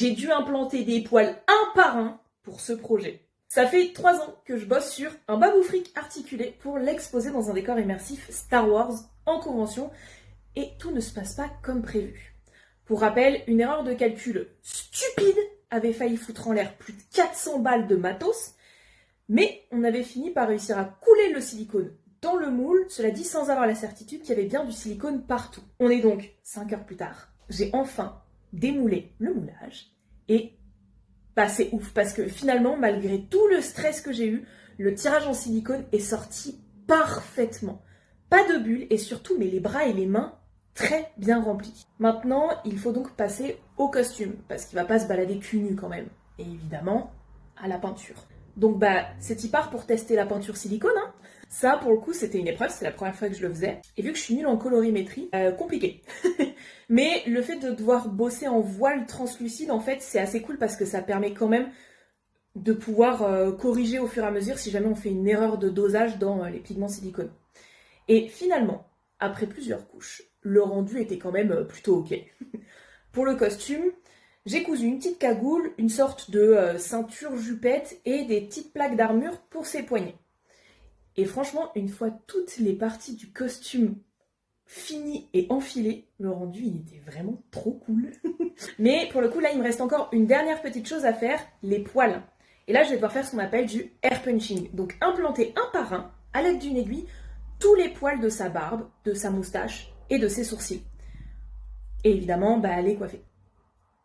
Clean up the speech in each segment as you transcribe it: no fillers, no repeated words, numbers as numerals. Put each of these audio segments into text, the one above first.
J'ai dû implanter des poils un par un pour ce projet. Ça fait 3 ans que je bosse sur un baboufric articulé pour l'exposer dans un décor immersif Star Wars en convention et tout ne se passe pas comme prévu. Pour rappel, une erreur de calcul stupide avait failli foutre en l'air plus de 400 balles de matos, mais on avait fini par réussir à couler le silicone dans le moule, cela dit sans avoir la certitude qu'il y avait bien du silicone partout. On est donc 5 heures plus tard, j'ai enfin démoulé le moulage et c'est ouf parce que finalement, malgré tout le stress que j'ai eu, le tirage en silicone est sorti parfaitement. Pas de bulles et surtout les bras et les mains très bien remplis. Maintenant, il faut donc passer au costume parce qu'il va pas se balader cul nu quand même. Et évidemment, à la peinture. Donc c'est y part pour tester la peinture silicone. Ça, pour le coup, c'était une épreuve, c'est la première fois que je le faisais. Et vu que je suis nulle en colorimétrie, compliqué. Mais le fait de devoir bosser en voile translucide, en fait, c'est assez cool parce que ça permet quand même de pouvoir corriger au fur et à mesure si jamais on fait une erreur de dosage dans les pigments silicone. Et finalement, après plusieurs couches, le rendu était quand même plutôt ok. Pour le costume, j'ai cousu une petite cagoule, une sorte de ceinture jupette et des petites plaques d'armure pour ses poignets. Et franchement, une fois toutes les parties du costume finies et enfilées, le rendu, il était vraiment trop cool. Mais pour le coup, là, il me reste encore une dernière petite chose à faire, les poils. Et là, je vais devoir faire ce qu'on appelle du hair punching. Donc, implanter un par un, à l'aide d'une aiguille, tous les poils de sa barbe, de sa moustache et de ses sourcils. Et évidemment, les coiffer.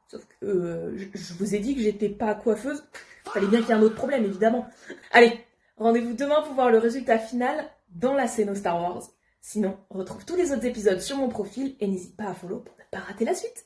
Sauf que je vous ai dit que j'étais pas coiffeuse. Fallait bien qu'il y ait un autre problème, évidemment. Allez, rendez-vous demain pour voir le résultat final dans la scène Star Wars. Sinon, retrouve tous les autres épisodes sur mon profil et n'hésite pas à follow pour ne pas rater la suite.